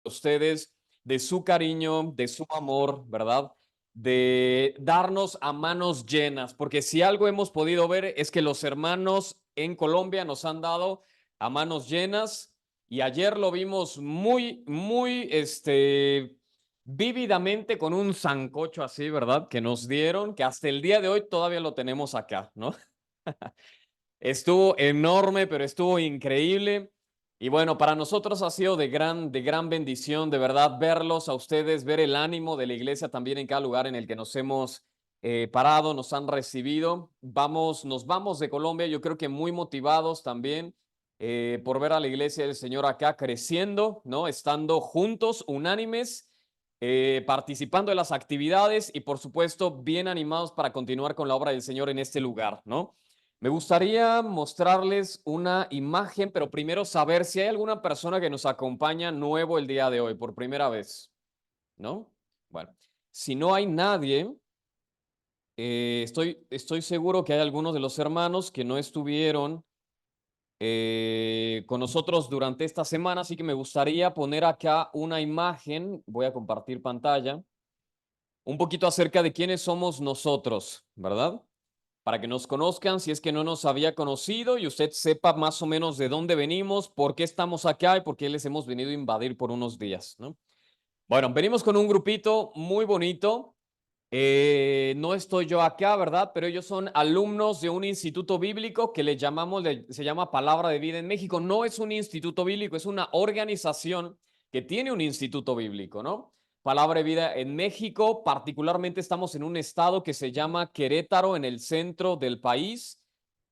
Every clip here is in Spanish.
ustedes, de su cariño, de su amor, ¿verdad? De darnos a manos llenas, porque si algo hemos podido ver es que los hermanos en Colombia nos han dado a manos llenas y ayer lo vimos vívidamente con un sancocho así, ¿verdad? Que nos dieron, que hasta el día de hoy todavía lo tenemos acá, ¿no? Estuvo enorme, pero estuvo increíble. Y bueno, para nosotros ha sido de gran bendición, de verdad, verlos a ustedes, ver el ánimo de la iglesia también en cada lugar en el que nos hemos parado, nos han recibido. Nos vamos de Colombia, yo creo que muy motivados también por ver a la iglesia del Señor acá creciendo, ¿no? Estando juntos, unánimes, participando de las actividades y por supuesto bien animados para continuar con la obra del Señor en este lugar, ¿no? Me gustaría mostrarles una imagen, pero primero saber si hay alguna persona que nos acompaña nuevo el día de hoy, por primera vez, ¿no? Bueno, si no hay nadie, estoy seguro que hay algunos de los hermanos que no estuvieron con nosotros durante esta semana, así que me gustaría poner acá una imagen, voy a compartir pantalla, un poquito acerca de quiénes somos nosotros, ¿verdad? Para que nos conozcan si es que no nos había conocido y usted sepa más o menos de dónde venimos, por qué estamos acá y por qué les hemos venido a invadir por unos días, ¿no? Bueno, venimos con un grupito muy bonito. No estoy yo acá, ¿verdad? Pero ellos son alumnos de un instituto bíblico que le llamamos, se llama Palabra de Vida en México. No es un instituto bíblico, es una organización que tiene un instituto bíblico, ¿no? Palabra de Vida en México, particularmente estamos en un estado que se llama Querétaro, en el centro del país,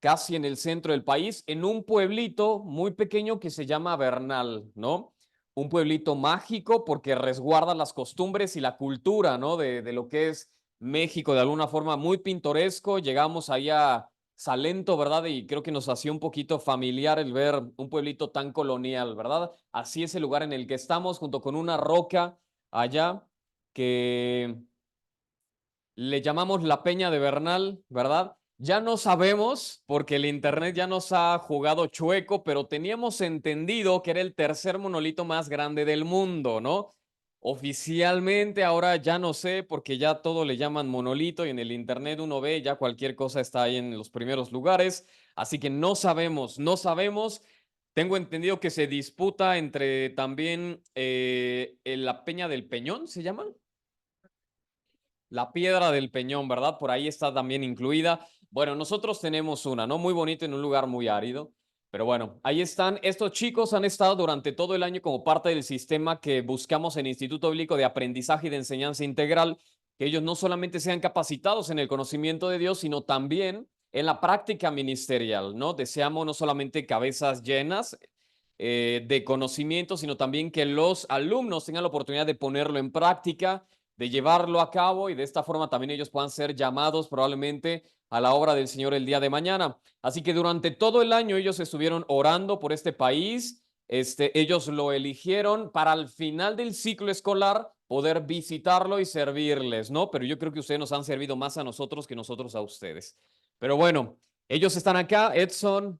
casi en el centro del país, en un pueblito muy pequeño que se llama Bernal, ¿no? Un pueblito mágico porque resguarda las costumbres y la cultura, ¿no? De lo que es México, de alguna forma muy pintoresco. Llegamos ahí a Salento, ¿verdad? Y creo que nos hacía un poquito familiar el ver un pueblito tan colonial, ¿verdad? Así es el lugar en el que estamos, junto con una roca allá que le llamamos la Peña de Bernal, ¿verdad? Ya no sabemos, porque el Internet ya nos ha jugado chueco, pero teníamos entendido que era el tercer monolito más grande del mundo, ¿no? Oficialmente ahora ya no sé, porque ya todo le llaman monolito y en el Internet uno ve, ya cualquier cosa está ahí en los primeros lugares, así que no sabemos, no sabemos. Tengo entendido que se disputa entre también la Peña del Peñón, ¿se llama? La Piedra del Peñón, ¿verdad? Por ahí está también incluida. Bueno, nosotros tenemos una, ¿no? Muy bonita en un lugar muy árido. Pero bueno, ahí están. Estos chicos han estado durante todo el año como parte del sistema que buscamos en Instituto Bíblico de Aprendizaje y de Enseñanza Integral, que ellos no solamente sean capacitados en el conocimiento de Dios, sino también en la práctica ministerial, ¿no? Deseamos no solamente cabezas llenas de conocimiento, sino también que los alumnos tengan la oportunidad de ponerlo en práctica, de llevarlo a cabo y de esta forma también ellos puedan ser llamados probablemente a la obra del Señor el día de mañana. Así que durante todo el año ellos estuvieron orando por este país. Ellos lo eligieron para al final del ciclo escolar poder visitarlo y servirles, ¿no? Pero yo creo que ustedes nos han servido más a nosotros que nosotros a ustedes. Pero bueno, ellos están acá, Edson,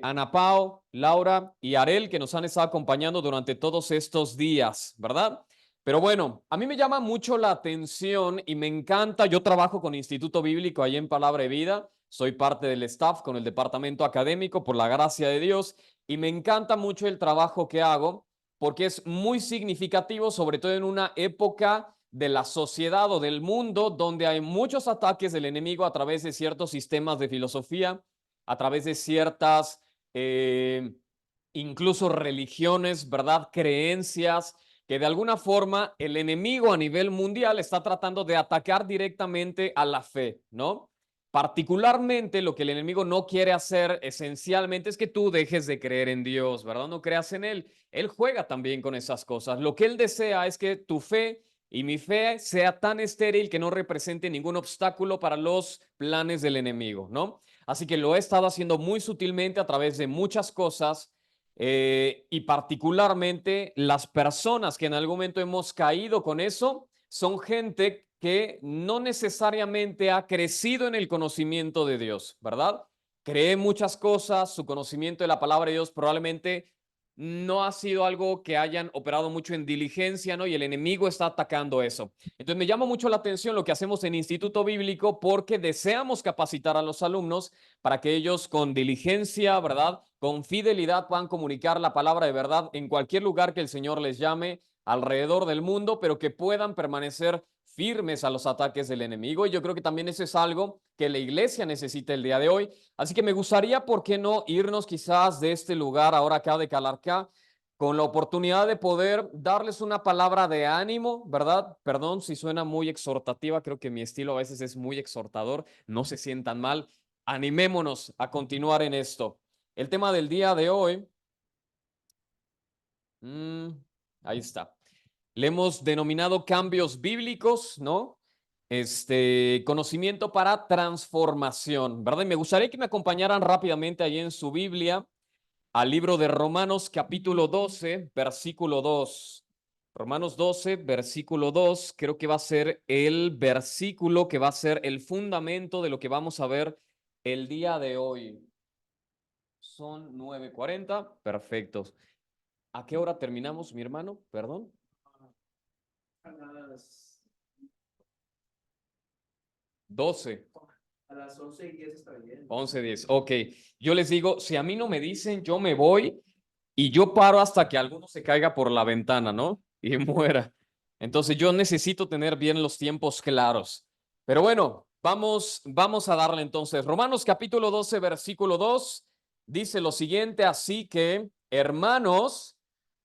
Ana Pao, Laura y Arel, que nos han estado acompañando durante todos estos días, ¿verdad? Pero bueno, a mí me llama mucho la atención y me encanta. Yo trabajo con Instituto Bíblico ahí en Palabra de Vida. Soy parte del staff con el departamento académico, por la gracia de Dios, y me encanta mucho el trabajo que hago porque es muy significativo, sobre todo en una época de la sociedad o del mundo donde hay muchos ataques del enemigo a través de ciertos sistemas de filosofía, a través de ciertas, incluso religiones, ¿verdad? Creencias que de alguna forma el enemigo a nivel mundial está tratando de atacar directamente a la fe, ¿no? Particularmente lo que el enemigo no quiere hacer esencialmente es que tú dejes de creer en Dios, ¿verdad? No creas en Él. Él juega también con esas cosas. Lo que Él desea es que tu fe y mi fe sea tan estéril que no represente ningún obstáculo para los planes del enemigo, ¿no? Así que lo he estado haciendo muy sutilmente a través de muchas cosas y particularmente las personas que en algún momento hemos caído con eso son gente que no necesariamente ha crecido en el conocimiento de Dios, ¿verdad? Cree muchas cosas, su conocimiento de la palabra de Dios probablemente no ha sido algo que hayan operado mucho en diligencia, ¿no? Y el enemigo está atacando eso. Entonces me llama mucho la atención lo que hacemos en Instituto Bíblico porque deseamos capacitar a los alumnos para que ellos con diligencia, ¿verdad? Con fidelidad puedan comunicar la palabra de verdad en cualquier lugar que el Señor les llame alrededor del mundo, pero que puedan permanecer firmes a los ataques del enemigo. Y yo creo que también eso es algo que la iglesia necesita el día de hoy. Así que me gustaría, ¿por qué no irnos quizás de este lugar ahora acá de Calarcá con la oportunidad de poder darles una palabra de ánimo, ¿verdad? Perdón si suena muy exhortativa, creo que mi estilo a veces es muy exhortador, no se sientan mal. Animémonos a continuar en esto. El tema del día de hoy, mm, ahí está. Le hemos denominado cambios bíblicos, ¿no? Conocimiento para transformación, ¿verdad? Y me gustaría que me acompañaran rápidamente ahí en su Biblia al libro de Romanos capítulo 12, versículo 2. Romanos 12, versículo 2, creo que va a ser el versículo que va a ser el fundamento de lo que vamos a ver el día de hoy. Son 9:40, perfectos. ¿A qué hora terminamos, mi hermano? Perdón. A las 12. a las 11:10 está bien. 11:10. Ok. Yo les digo, si a mí no me dicen, yo me voy y yo paro hasta que alguno se caiga por la ventana, ¿no? Y muera. Entonces yo necesito tener bien los tiempos claros. Pero bueno, vamos a darle entonces. Romanos capítulo 12, versículo 2 dice lo siguiente, así que, hermanos,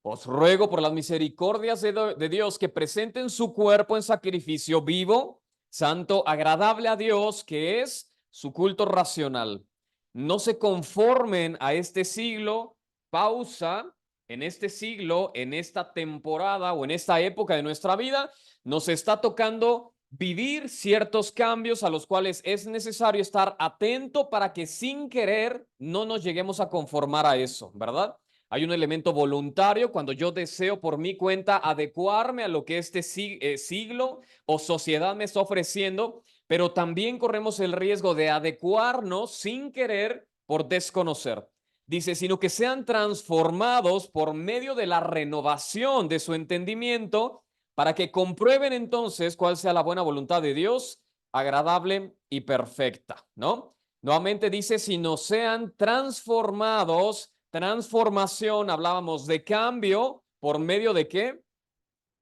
os ruego por las misericordias de Dios que presenten su cuerpo en sacrificio vivo, santo, agradable a Dios, que es su culto racional. No se conformen a este siglo, pausa, en este siglo, en esta temporada o en esta época de nuestra vida, nos está tocando vivir ciertos cambios a los cuales es necesario estar atento para que sin querer no nos lleguemos a conformar a eso, ¿verdad? Hay un elemento voluntario cuando yo deseo por mi cuenta adecuarme a lo que este siglo o sociedad me está ofreciendo, pero también corremos el riesgo de adecuarnos sin querer por desconocer. Dice, sino que sean transformados por medio de la renovación de su entendimiento para que comprueben entonces cuál sea la buena voluntad de Dios, agradable y perfecta, ¿no? Nuevamente dice, si no sean transformados, transformación, hablábamos de cambio, ¿por medio de qué?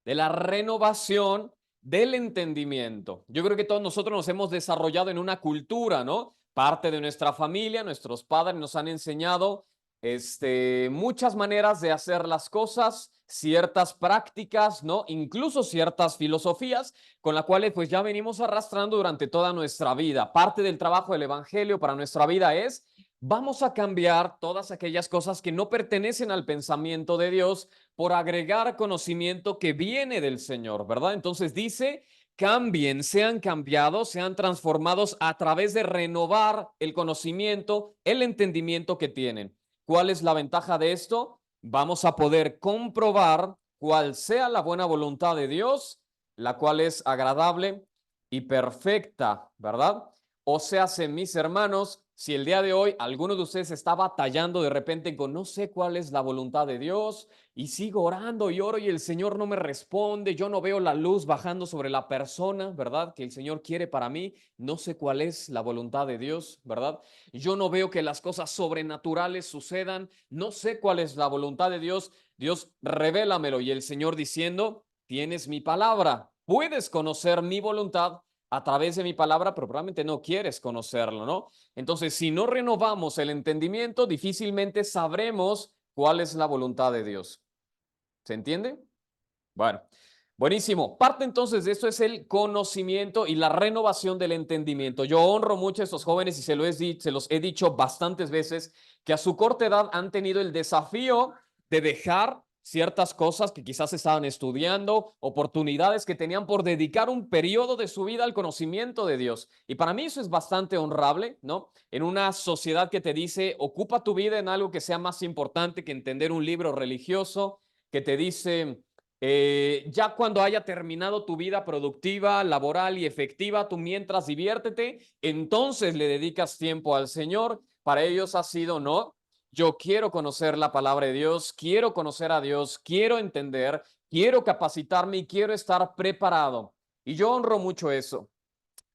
De la renovación del entendimiento. Yo creo que todos nosotros nos hemos desarrollado en una cultura, ¿no? Parte de nuestra familia, nuestros padres nos han enseñado muchas maneras de hacer las cosas, ciertas prácticas, ¿no? Incluso ciertas filosofías con las cuales pues ya venimos arrastrando durante toda nuestra vida. Parte del trabajo del evangelio para nuestra vida es vamos a cambiar todas aquellas cosas que no pertenecen al pensamiento de Dios por agregar conocimiento que viene del Señor, ¿verdad? Entonces dice, cambien, sean cambiados, sean transformados a través de renovar el conocimiento, el entendimiento que tienen. ¿Cuál es la ventaja de esto? Vamos a poder comprobar cuál sea la buena voluntad de Dios, la cual es agradable y perfecta, ¿verdad? O sea, mis hermanos, si el día de hoy alguno de ustedes está batallando de repente con no sé cuál es la voluntad de Dios y sigo orando y oro y el Señor no me responde, yo no veo la luz bajando sobre la persona, ¿verdad? Que el Señor quiere para mí, no sé cuál es la voluntad de Dios, ¿verdad? Yo no veo que las cosas sobrenaturales sucedan, no sé cuál es la voluntad de Dios, Dios revélamelo y el Señor diciendo, tienes mi palabra, puedes conocer mi voluntad a través de mi palabra, pero probablemente no quieres conocerlo, ¿no? Entonces, si no renovamos el entendimiento, difícilmente sabremos cuál es la voluntad de Dios. ¿Se entiende? Bueno, buenísimo. Parte entonces de esto es el conocimiento y la renovación del entendimiento. Yo honro mucho a estos jóvenes y se los he dicho bastantes veces que a su corta edad han tenido el desafío de dejar ciertas cosas que quizás estaban estudiando, oportunidades que tenían por dedicar un periodo de su vida al conocimiento de Dios. Y para mí eso es bastante honrable, ¿no? En una sociedad que te dice, ocupa tu vida en algo que sea más importante que entender un libro religioso, que te dice ya cuando haya terminado tu vida productiva, laboral y efectiva, tú mientras diviértete, entonces le dedicas tiempo al Señor. Para ellos ha sido, no, yo quiero conocer la palabra de Dios, quiero conocer a Dios, quiero entender, quiero capacitarme y quiero estar preparado. Y yo honro mucho eso.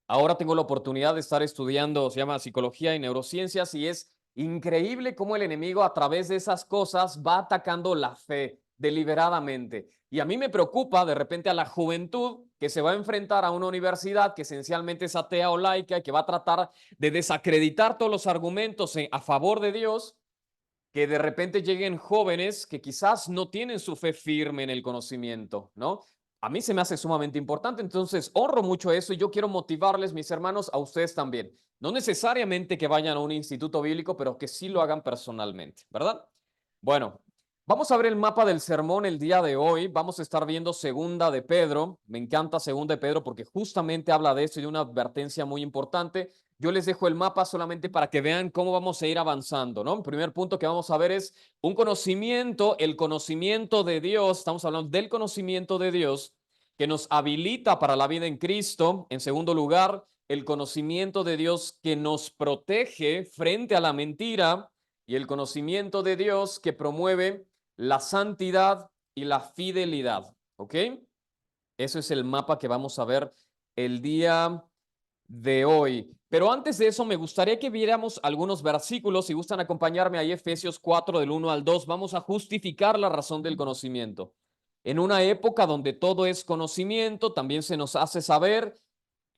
Ahora tengo la oportunidad de estar estudiando, se llama psicología y neurociencias, y es increíble cómo el enemigo a través de esas cosas va atacando la fe deliberadamente. Y a mí me preocupa de repente a la juventud que se va a enfrentar a una universidad que esencialmente es atea o laica y que va a tratar de desacreditar todos los argumentos a favor de Dios, que de repente lleguen jóvenes que quizás no tienen su fe firme en el conocimiento, ¿no? A mí se me hace sumamente importante, entonces honro mucho eso y yo quiero motivarles, mis hermanos, a ustedes también. No necesariamente que vayan a un instituto bíblico, pero que sí lo hagan personalmente, ¿verdad? Bueno, vamos a ver el mapa del sermón el día de hoy. Vamos a estar viendo Segunda de Pedro. Me encanta Segunda de Pedro porque justamente habla de eso y de una advertencia muy importante. Yo les dejo el mapa solamente para que vean cómo vamos a ir avanzando, ¿no? El primer punto que vamos a ver es un conocimiento, el conocimiento de Dios. Estamos hablando del conocimiento de Dios que nos habilita para la vida en Cristo. En segundo lugar, el conocimiento de Dios que nos protege frente a la mentira y el conocimiento de Dios que promueve la santidad y la fidelidad, ¿ok? Eso es el mapa que vamos a ver el día de hoy. Pero antes de eso, me gustaría que viéramos algunos versículos. Si gustan acompañarme ahí, Efesios 4, del 1 al 2, vamos a justificar la razón del conocimiento. En una época donde todo es conocimiento, también se nos hace saber,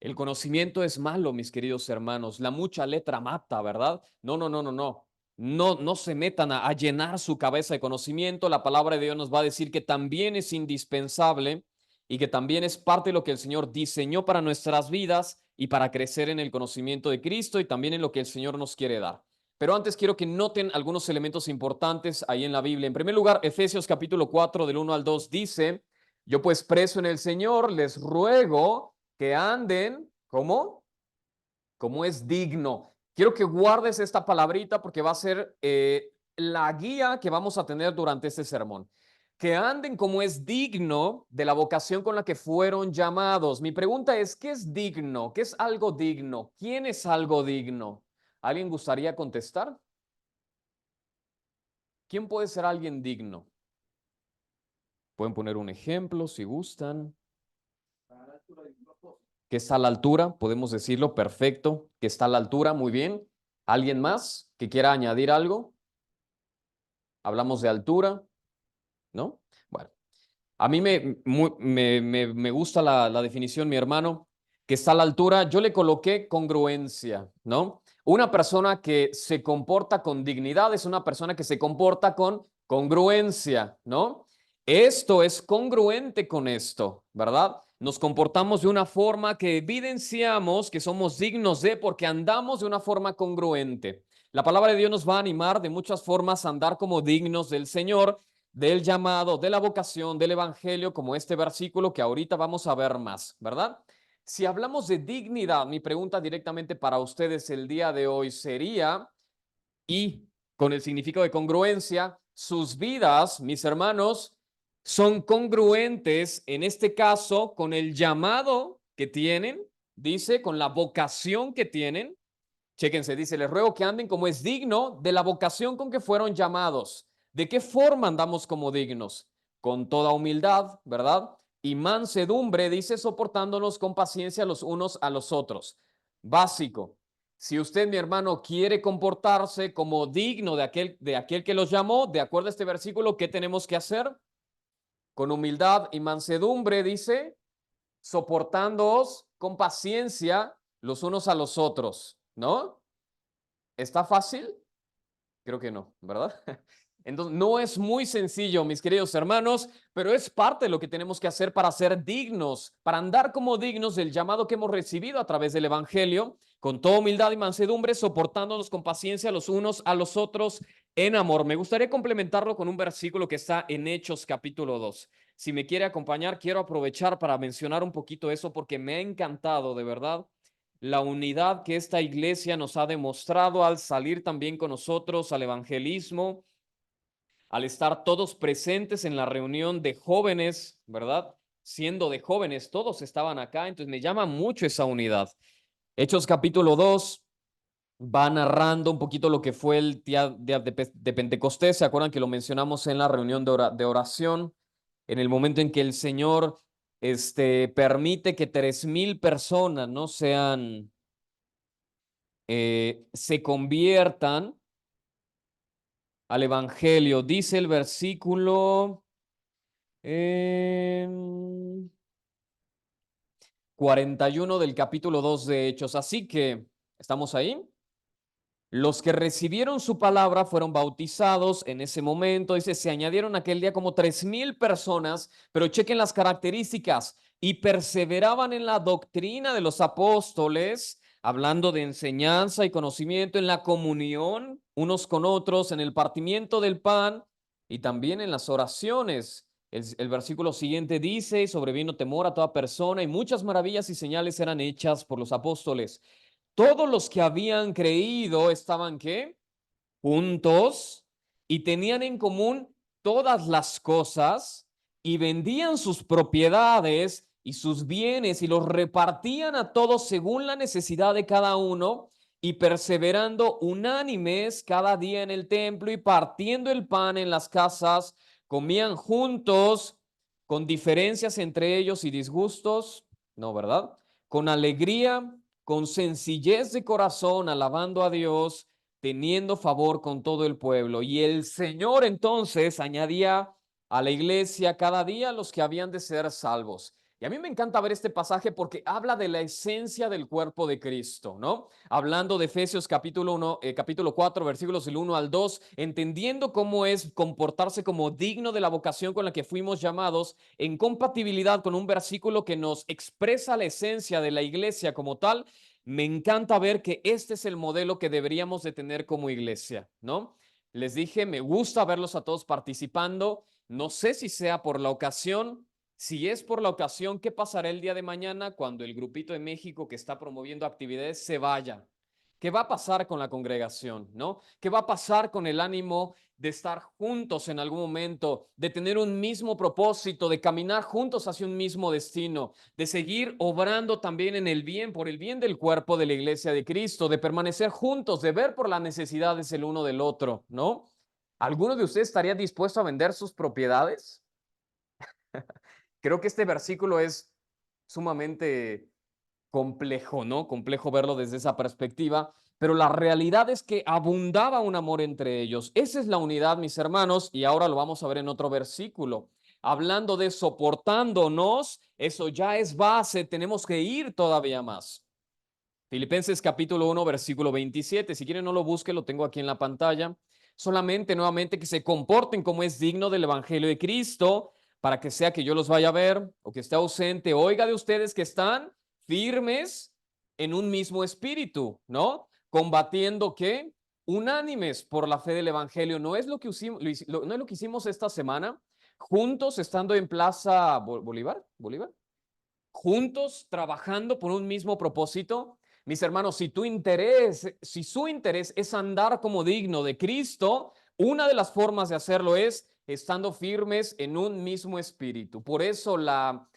el conocimiento es malo, mis queridos hermanos. La mucha letra mata, ¿verdad? No, no, no, no, no. No, no se metan a llenar su cabeza de conocimiento. La palabra de Dios nos va a decir que también es indispensable y que también es parte de lo que el Señor diseñó para nuestras vidas y para crecer en el conocimiento de Cristo y también en lo que el Señor nos quiere dar. Pero antes quiero que noten algunos elementos importantes ahí en la Biblia. En primer lugar, Efesios capítulo 4 del 1 al 2 dice, yo pues preso en el Señor les ruego que anden, ¿cómo? Como es digno. Quiero que guardes esta palabrita porque va a ser la guía que vamos a tener durante este sermón. Que anden como es digno de la vocación con la que fueron llamados. Mi pregunta es, ¿qué es digno? ¿Qué es algo digno? ¿Quién es algo digno? ¿Alguien gustaría contestar? ¿Quién puede ser alguien digno? Pueden poner un ejemplo si gustan. Que está a la altura, podemos decirlo, perfecto, que está a la altura, muy bien. ¿Alguien más que quiera añadir algo? Hablamos de altura, ¿no? Bueno, a mí me gusta la definición, mi hermano, que está a la altura. Yo le coloqué congruencia, ¿no? Una persona que se comporta con dignidad es una persona que se comporta con congruencia, ¿no? Esto es congruente con esto, ¿verdad? Nos comportamos de una forma que evidenciamos que somos dignos de porque andamos de una forma congruente. La palabra de Dios nos va a animar de muchas formas a andar como dignos del Señor, del llamado, de la vocación, del evangelio, como este versículo que ahorita vamos a ver más, ¿verdad? Si hablamos de dignidad, mi pregunta directamente para ustedes el día de hoy sería, y con el significado de congruencia, sus vidas, mis hermanos, son congruentes en este caso con el llamado que tienen, dice, con la vocación que tienen. Chéquense, dice, les ruego que anden como es digno de la vocación con que fueron llamados. ¿De qué forma andamos como dignos? Con toda humildad, ¿verdad? Y mansedumbre, dice, soportándonos con paciencia los unos a los otros. Básico. Si usted, mi hermano, quiere comportarse como digno de aquel que los llamó, de acuerdo a este versículo, ¿qué tenemos que hacer? Con humildad y mansedumbre, dice, soportándoos con paciencia los unos a los otros, ¿no? ¿Está fácil? Creo que no, ¿verdad? Entonces, no es muy sencillo, mis queridos hermanos, pero es parte de lo que tenemos que hacer para ser dignos, para andar como dignos del llamado que hemos recibido a través del Evangelio, con toda humildad y mansedumbre, soportándonos con paciencia los unos a los otros en amor. Me gustaría complementarlo con un versículo que está en Hechos capítulo 2. Si me quiere acompañar, quiero aprovechar para mencionar un poquito eso porque me ha encantado, de verdad, la unidad que esta iglesia nos ha demostrado al salir también con nosotros al evangelismo, al estar todos presentes en la reunión de jóvenes, ¿verdad? Siendo de jóvenes, todos estaban acá, entonces me llama mucho esa unidad. Hechos capítulo 2, va narrando un poquito lo que fue el día de Pentecostés. ¿Se acuerdan que lo mencionamos en la reunión de oración? En el momento en que el Señor permite que 3,000 personas no sean, se conviertan al Evangelio. Dice el versículo 41 del capítulo 2 de Hechos. Así que, ¿estamos ahí? Los que recibieron su palabra fueron bautizados en ese momento. Dice, se añadieron aquel día como 3,000 personas, pero chequen las características. Y perseveraban en la doctrina de los apóstoles, hablando de enseñanza y conocimiento, en la comunión unos con otros, en el partimiento del pan y también en las oraciones. El versículo siguiente dice, sobrevino temor a toda persona y muchas maravillas y señales eran hechas por los apóstoles. Todos los que habían creído estaban, ¿qué? Juntos y tenían en común todas las cosas y vendían sus propiedades y sus bienes y los repartían a todos según la necesidad de cada uno y perseverando unánimes cada día en el templo y partiendo el pan en las casas, comían juntos con diferencias entre ellos y disgustos, no, ¿verdad? Con alegría, con sencillez de corazón, alabando a Dios, teniendo favor con todo el pueblo. Y el Señor entonces añadía a la iglesia cada día los que habían de ser salvos. Y a mí me encanta ver este pasaje porque habla de la esencia del cuerpo de Cristo, ¿no? Hablando de Efesios capítulo 1, capítulo 4, versículos del 1 al 2, entendiendo cómo es comportarse como digno de la vocación con la que fuimos llamados, en compatibilidad con un versículo que nos expresa la esencia de la iglesia como tal. Me encanta ver que este es el modelo que deberíamos de tener como iglesia, ¿no? Les dije, me gusta verlos a todos participando. No sé si sea por la ocasión. Si es por la ocasión, ¿qué pasará el día de mañana cuando el grupito de México que está promoviendo actividades se vaya? ¿Qué va a pasar con la congregación, no? ¿Qué va a pasar con el ánimo de estar juntos en algún momento, de tener un mismo propósito, de caminar juntos hacia un mismo destino, de seguir obrando también en el bien, por el bien del cuerpo de la iglesia de Cristo, de permanecer juntos, de ver por las necesidades el uno del otro, ¿no? ¿Alguno de ustedes estaría dispuesto a vender sus propiedades? Creo que este versículo es sumamente complejo, ¿no? Complejo verlo desde esa perspectiva, pero la realidad es que abundaba un amor entre ellos. Esa es la unidad, mis hermanos, y ahora lo vamos a ver en otro versículo. Hablando de soportándonos, eso ya es base, tenemos que ir todavía más. Filipenses capítulo 1, versículo 27. Si quieren no lo busquen, lo tengo aquí en la pantalla. Solamente nuevamente que se comporten como es digno del evangelio de Cristo, para que sea que yo los vaya a ver o que esté ausente, oiga de ustedes que están firmes en un mismo espíritu, ¿no? Combatiendo ¿qué? Unánimes por la fe del evangelio. No es lo que no es lo que hicimos esta semana, juntos estando en Plaza Bolívar, juntos trabajando por un mismo propósito. Mis hermanos, si su interés es andar como digno de Cristo, una de las formas de hacerlo es estando firmes en un mismo espíritu. Por eso la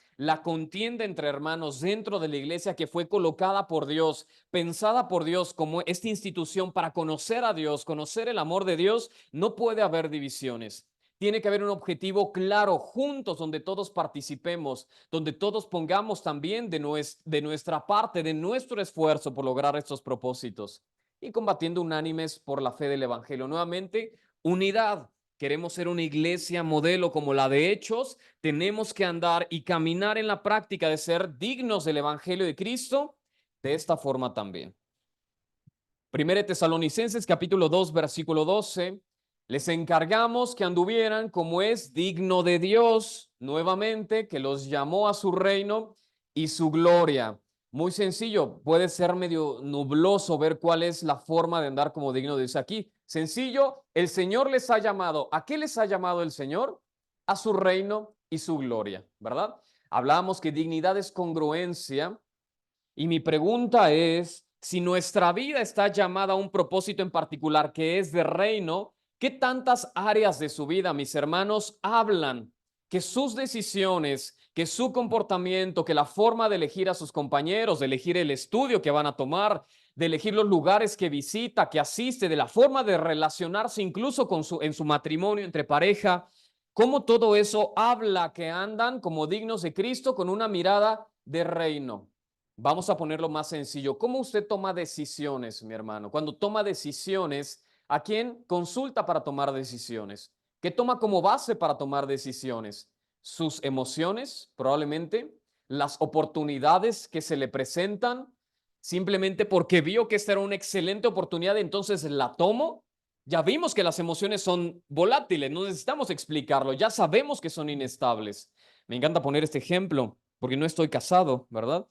contienda entre hermanos dentro de la iglesia que fue colocada por Dios, pensada por Dios como esta institución para conocer a Dios, conocer el amor de Dios, no puede haber divisiones. Tiene que haber un objetivo claro juntos donde todos participemos, donde todos pongamos también de nuestra parte, de nuestro esfuerzo por lograr estos propósitos y combatiendo unánimes por la fe del evangelio. Nuevamente, unidad. Queremos ser una iglesia modelo como la de Hechos. Tenemos que andar y caminar en la práctica de ser dignos del evangelio de Cristo de esta forma también. Primera de Tesalonicenses capítulo 2 versículo 12. Les encargamos que anduvieran como es digno de Dios, nuevamente, que los llamó a su reino y su gloria. Muy sencillo, puede ser medio nubloso ver cuál es la forma de andar como digno de Dios aquí. Sencillo, el Señor les ha llamado. ¿A qué les ha llamado el Señor? A su reino y su gloria, ¿verdad? Hablábamos que dignidad es congruencia y mi pregunta es, si nuestra vida está llamada a un propósito en particular que es de reino, ¿qué tantas áreas de su vida, mis hermanos, hablan que sus decisiones, que su comportamiento, que la forma de elegir a sus compañeros, de elegir el estudio que van a tomar, de elegir los lugares que visita, que asiste, de la forma de relacionarse incluso en su matrimonio entre pareja, cómo todo eso habla que andan como dignos de Cristo con una mirada de reino. Vamos a ponerlo más sencillo. ¿Cómo usted toma decisiones, mi hermano? Cuando toma decisiones, ¿a quién consulta para tomar decisiones? ¿Qué toma como base para tomar decisiones? Sus emociones, probablemente, las oportunidades que se le presentan, simplemente porque vio que esta era una excelente oportunidad, entonces la tomo. Ya vimos que las emociones son volátiles, no necesitamos explicarlo, ya sabemos que son inestables. Me encanta poner este ejemplo porque no estoy casado, ¿verdad?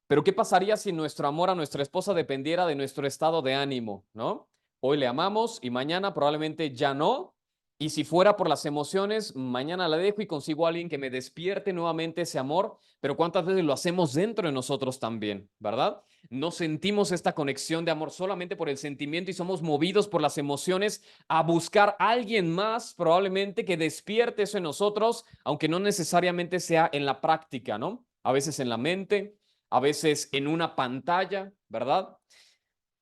Pero ¿qué pasaría si nuestro amor a nuestra esposa dependiera de nuestro estado de ánimo, ¿no? Hoy le amamos y mañana probablemente ya no. Y si fuera por las emociones, mañana la dejo y consigo a alguien que me despierte nuevamente ese amor. Pero ¿cuántas veces lo hacemos dentro de nosotros también, verdad? No sentimos esta conexión de amor solamente por el sentimiento y somos movidos por las emociones a buscar a alguien más probablemente que despierte eso en nosotros, aunque no necesariamente sea en la práctica, ¿no? A veces en la mente, a veces en una pantalla, ¿verdad?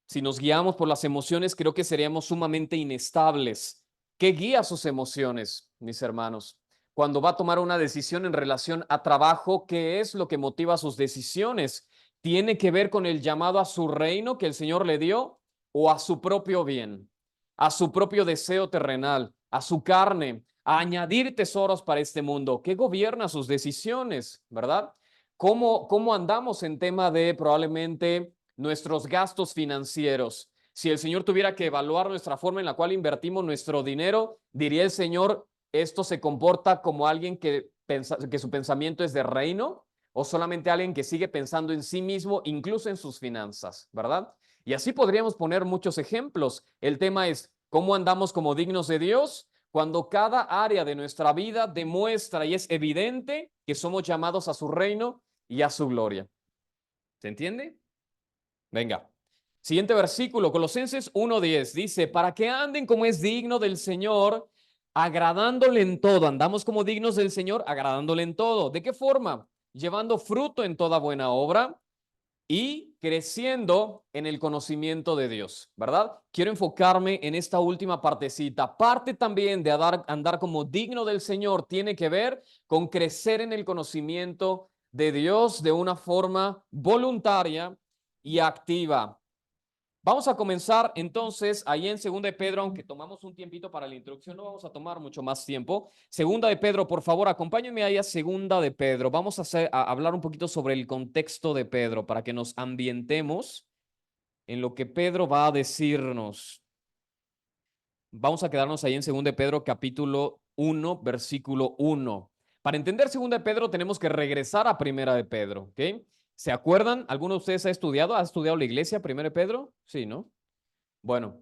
Si nos guiamos por las emociones, creo que seríamos sumamente inestables. ¿Qué guía sus emociones, mis hermanos? Cuando va a tomar una decisión en relación a trabajo, ¿qué es lo que motiva sus decisiones? ¿Tiene que ver con el llamado a su reino que el Señor le dio o a su propio bien, a su propio deseo terrenal, a su carne, a añadir tesoros para este mundo? ¿Qué gobierna sus decisiones, verdad? ¿Cómo andamos en tema de probablemente nuestros gastos financieros? Si el Señor tuviera que evaluar nuestra forma en la cual invertimos nuestro dinero, diría el Señor, ¿esto se comporta como alguien que su pensamiento es de reino o solamente alguien que sigue pensando en sí mismo, incluso en sus finanzas, ¿verdad? Y así podríamos poner muchos ejemplos. El tema es, ¿cómo andamos como dignos de Dios? Cuando cada área de nuestra vida demuestra y es evidente que somos llamados a su reino y a su gloria. ¿Se entiende? Venga. Siguiente versículo, Colosenses 1:10, dice, para que anden como es digno del Señor, agradándole en todo. Andamos como dignos del Señor, agradándole en todo. ¿De qué forma? Llevando fruto en toda buena obra y creciendo en el conocimiento de Dios, ¿verdad? Quiero enfocarme en esta última partecita. Parte también de andar como digno del Señor tiene que ver con crecer en el conocimiento de Dios de una forma voluntaria y activa. Vamos a comenzar entonces ahí en Segunda de Pedro, aunque tomamos un tiempito para la introducción, no vamos a tomar mucho más tiempo. Segunda de Pedro, por favor, acompáñenme ahí a Segunda de Pedro. Vamos a hablar un poquito sobre el contexto de Pedro para que nos ambientemos en lo que Pedro va a decirnos. Vamos a quedarnos ahí en Segunda de Pedro, capítulo 1, versículo 1. Para entender Segunda de Pedro tenemos que regresar a Primera de Pedro, ¿ok? ¿Se acuerdan? ¿Alguno de ustedes ha estudiado? ¿Ha estudiado la iglesia, Primera de Pedro? Sí, ¿no? Bueno,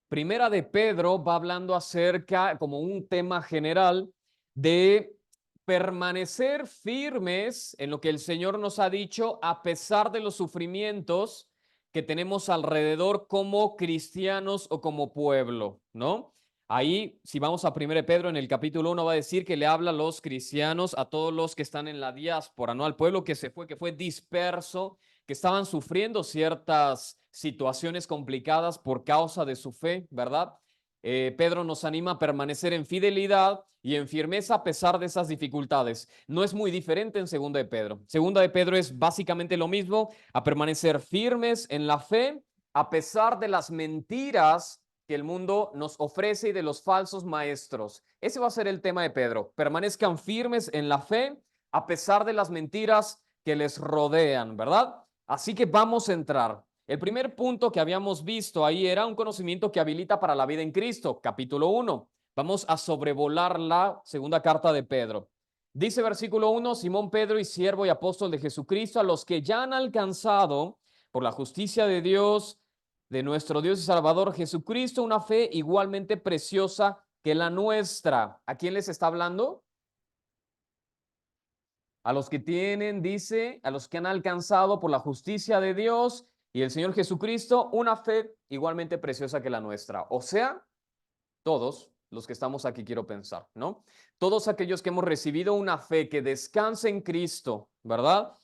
Primera de Pedro va hablando acerca, como un tema general, de permanecer firmes en lo que el Señor nos ha dicho a pesar de los sufrimientos que tenemos alrededor como cristianos o como pueblo, ¿no? Ahí, si vamos a 1 Pedro en el capítulo 1, va a decir que le habla a los cristianos, a todos los que están en la diáspora, ¿no? Al pueblo que fue disperso, que estaban sufriendo ciertas situaciones complicadas por causa de su fe, ¿verdad? Pedro nos anima a permanecer en fidelidad y en firmeza a pesar de esas dificultades. No es muy diferente en Segunda de Pedro. Segunda de Pedro es básicamente lo mismo, a permanecer firmes en la fe a pesar de las mentiras que el mundo nos ofrece y de los falsos maestros. Ese va a ser el tema de Pedro. Permanezcan firmes en la fe a pesar de las mentiras que les rodean, ¿verdad? Así que vamos a entrar. El primer punto que habíamos visto ahí era un conocimiento que habilita para la vida en Cristo, capítulo 1. Vamos a sobrevolar la segunda carta de Pedro. Dice versículo 1, Simón Pedro y siervo y apóstol de Jesucristo, a los que ya han alcanzado por la justicia de Dios, de nuestro Dios y Salvador Jesucristo, una fe igualmente preciosa que la nuestra. ¿A quién les está hablando? A los que tienen, dice, a los que han alcanzado por la justicia de Dios y el Señor Jesucristo, una fe igualmente preciosa que la nuestra. O sea, todos los que estamos aquí, quiero pensar, ¿no? Todos aquellos que hemos recibido una fe que descansa en Cristo, ¿verdad?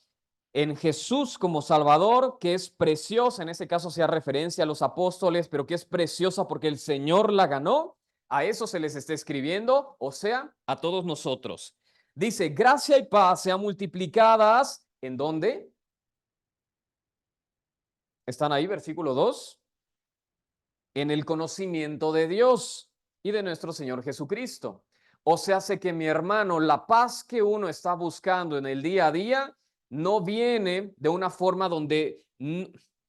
en Jesús como Salvador, que es preciosa, en ese caso hacía referencia a los apóstoles, pero que es preciosa porque el Señor la ganó, a eso se les está escribiendo, o sea, a todos nosotros. Dice, gracia y paz sean multiplicadas, ¿en dónde? ¿Están ahí, versículo 2? En el conocimiento de Dios y de nuestro Señor Jesucristo. O sea, hace que mi hermano, la paz que uno está buscando en el día a día no viene de una forma donde,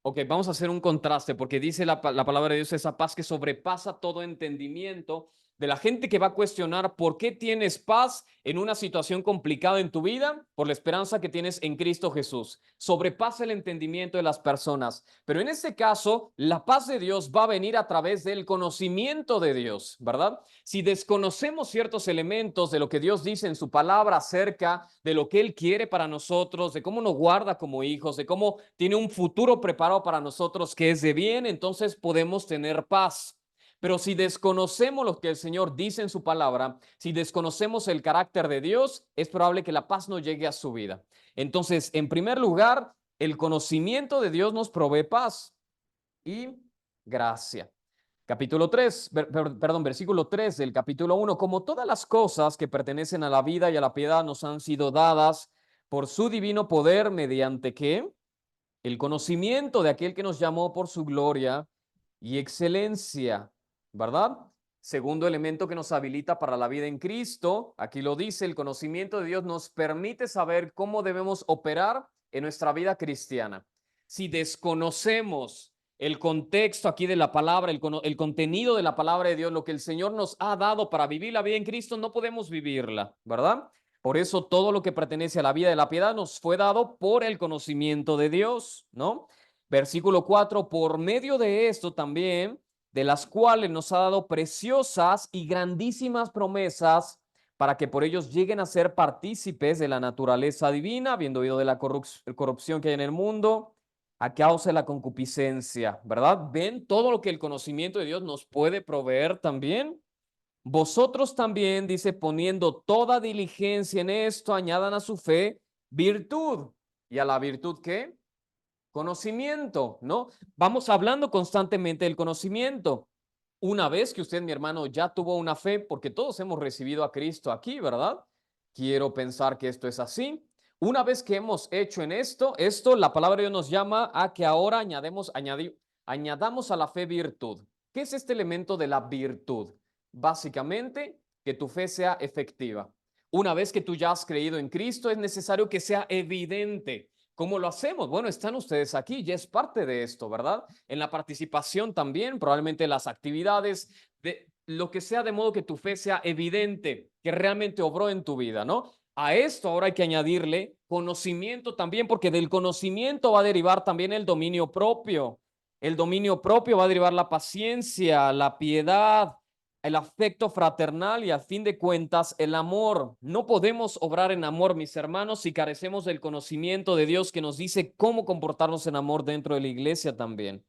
ok, vamos a hacer un contraste porque dice la palabra de Dios, esa paz que sobrepasa todo entendimiento, de la gente que va a cuestionar por qué tienes paz en una situación complicada en tu vida, por la esperanza que tienes en Cristo Jesús. Sobrepasa el entendimiento de las personas. Pero en este caso, la paz de Dios va a venir a través del conocimiento de Dios, ¿verdad? Si desconocemos ciertos elementos de lo que Dios dice en su palabra acerca de lo que Él quiere para nosotros, de cómo nos guarda como hijos, de cómo tiene un futuro preparado para nosotros que es de bien, entonces podemos tener paz. Pero si desconocemos lo que el Señor dice en su palabra, si desconocemos el carácter de Dios, es probable que la paz no llegue a su vida. Entonces, en primer lugar, el conocimiento de Dios nos provee paz y gracia. Capítulo 3, perdón, versículo 3 del capítulo 1. Como todas las cosas que pertenecen a la vida y a la piedad nos han sido dadas por su divino poder, mediante que el conocimiento de aquel que nos llamó por su gloria y excelencia, ¿verdad? Segundo elemento que nos habilita para la vida en Cristo, aquí lo dice, el conocimiento de Dios nos permite saber cómo debemos operar en nuestra vida cristiana. Si desconocemos el contexto aquí de la palabra, el contenido de la palabra de Dios, lo que el Señor nos ha dado para vivir la vida en Cristo, no podemos vivirla, ¿verdad? Por eso todo lo que pertenece a la vida de la piedad nos fue dado por el conocimiento de Dios, ¿no? Versículo 4, por medio de esto también, de las cuales nos ha dado preciosas y grandísimas promesas para que por ellos lleguen a ser partícipes de la naturaleza divina, habiendo oído de la corrupción que hay en el mundo, a causa de la concupiscencia, ¿verdad? ¿Ven todo lo que el conocimiento de Dios nos puede proveer también? Vosotros también, dice, poniendo toda diligencia en esto, añadan a su fe virtud. ¿Y a la virtud qué? Conocimiento, ¿no? Vamos hablando constantemente del conocimiento. Una vez que usted, mi hermano, ya tuvo una fe, porque todos hemos recibido a Cristo aquí, ¿verdad? Quiero pensar que esto es así. Una vez que hemos hecho en esto, la palabra de Dios nos llama a que ahora añadamos a la fe virtud. ¿Qué es este elemento de la virtud? Básicamente, que tu fe sea efectiva. Una vez que tú ya has creído en Cristo, es necesario que sea evidente. ¿Cómo lo hacemos? Bueno, están ustedes aquí, ya es parte de esto, ¿verdad? En la participación también, probablemente las actividades, de lo que sea, de modo que tu fe sea evidente, que realmente obró en tu vida, ¿no? A esto ahora hay que añadirle conocimiento también, porque del conocimiento va a derivar también el dominio propio. El dominio propio va a derivar la paciencia, la piedad, el afecto fraternal y a fin de cuentas el amor. No podemos obrar en amor, mis hermanos, si carecemos del conocimiento de Dios que nos dice cómo comportarnos en amor dentro de la iglesia también.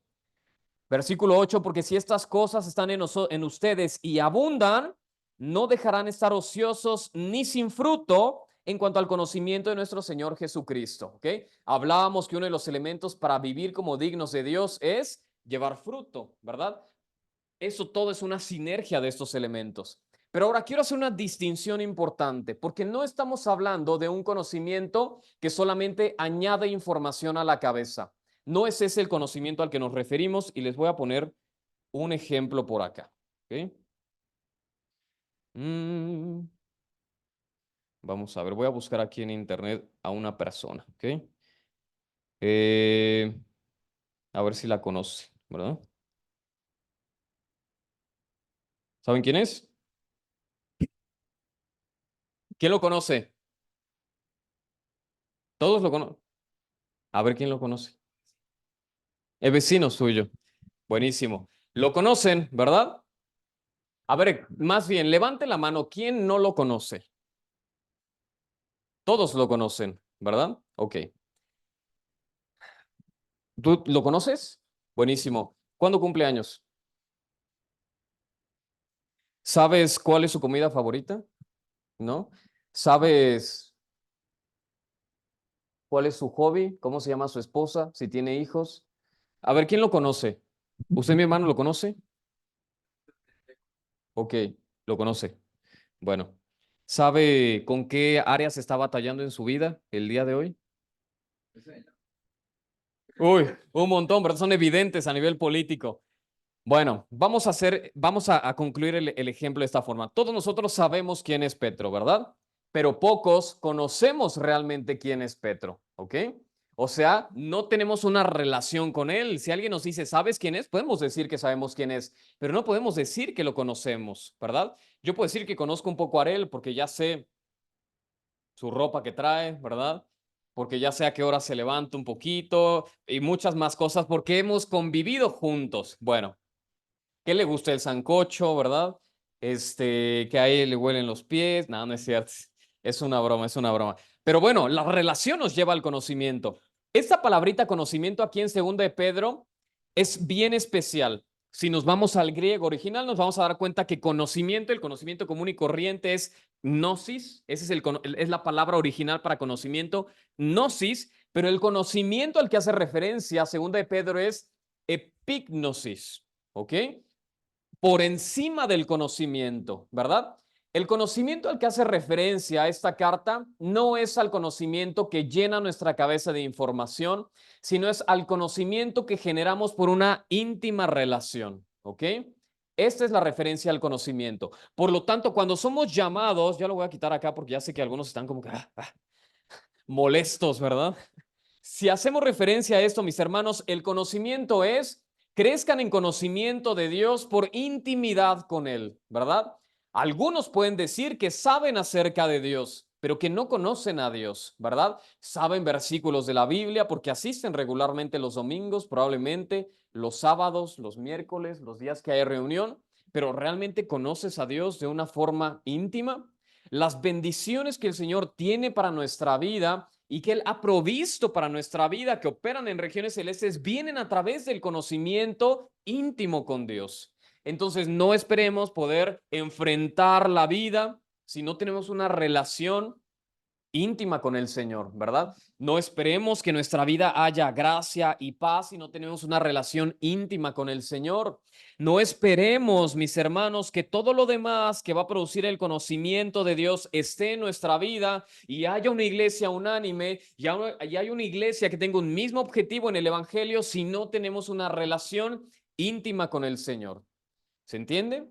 Versículo 8, porque si estas cosas están en ustedes y abundan, no dejarán estar ociosos ni sin fruto en cuanto al conocimiento de nuestro Señor Jesucristo. ¿Ok? Hablábamos que uno de los elementos para vivir como dignos de Dios es llevar fruto, ¿verdad? Eso todo es una sinergia de estos elementos. Pero ahora quiero hacer una distinción importante, porque no estamos hablando de un conocimiento que solamente añade información a la cabeza. No es ese el conocimiento al que nos referimos y les voy a poner un ejemplo por acá. ¿Okay? Vamos a ver, voy a buscar aquí en internet a una persona. ¿Okay? Eh, a ver si la conoce, ¿verdad? ¿Saben quién es? ¿Quién lo conoce? Todos lo conocen. A ver quién lo conoce. Es vecino suyo. Buenísimo. Lo conocen, ¿verdad? A ver, más bien, levante la mano. ¿Quién no lo conoce? Todos lo conocen, ¿verdad? Ok. ¿Tú lo conoces? Buenísimo. ¿Cuándo cumple años? ¿Sabes cuál es su comida favorita? ¿No? ¿Sabes? ¿Cuál es su hobby? ¿Cómo se llama su esposa? Si tiene hijos. A ver, ¿quién lo conoce? ¿Usted, mi hermano, lo conoce? Ok, lo conoce. Bueno, ¿sabe con qué áreas está batallando en su vida el día de hoy? Uy, un montón, pero son evidentes a nivel político. Bueno, vamos a concluir el ejemplo de esta forma. Todos nosotros sabemos quién es Petro, ¿verdad? Pero pocos conocemos realmente quién es Petro, ¿ok? O sea, no tenemos una relación con él. Si alguien nos dice, ¿sabes quién es? Podemos decir que sabemos quién es, pero no podemos decir que lo conocemos, ¿verdad? Yo puedo decir que conozco un poco a él porque ya sé su ropa que trae, ¿verdad? Porque ya sé a qué hora se levanta un poquito y muchas más cosas porque hemos convivido juntos. Bueno, ¿qué le gusta el sancocho, verdad? Que a él le huelen los pies. No, no es cierto. Es una broma, es una broma. Pero bueno, la relación nos lleva al conocimiento. Esta palabrita conocimiento aquí en 2 de Pedro es bien especial. Si nos vamos al griego original, nos vamos a dar cuenta que conocimiento, el conocimiento común y corriente es gnosis. Esa es la palabra original para conocimiento, gnosis. Pero el conocimiento al que hace referencia 2 de Pedro es epignosis. ¿Ok? Por encima del conocimiento, ¿verdad? El conocimiento al que hace referencia esta carta no es al conocimiento que llena nuestra cabeza de información, sino es al conocimiento que generamos por una íntima relación, ¿ok? Esta es la referencia al conocimiento. Por lo tanto, cuando somos llamados, ya lo voy a quitar acá porque ya sé que algunos están como que molestos, ¿verdad? Si hacemos referencia a esto, mis hermanos, el conocimiento es, crezcan en conocimiento de Dios por intimidad con Él, ¿verdad? Algunos pueden decir que saben acerca de Dios, pero que no conocen a Dios, ¿verdad? Saben versículos de la Biblia porque asisten regularmente los domingos, probablemente los sábados, los miércoles, los días que hay reunión, pero ¿realmente conoces a Dios de una forma íntima? Las bendiciones que el Señor tiene para nuestra vida y que Él ha provisto para nuestra vida, que operan en regiones celestes, vienen a través del conocimiento íntimo con Dios. Entonces, no esperemos poder enfrentar la vida si no tenemos una relación íntima con el Señor, ¿verdad? No esperemos que nuestra vida haya gracia y paz si no tenemos una relación íntima con el Señor. No esperemos, mis hermanos, que todo lo demás que va a producir el conocimiento de Dios esté en nuestra vida y haya una iglesia unánime y haya una iglesia que tenga un mismo objetivo en el Evangelio si no tenemos una relación íntima con el Señor. ¿Se entiende?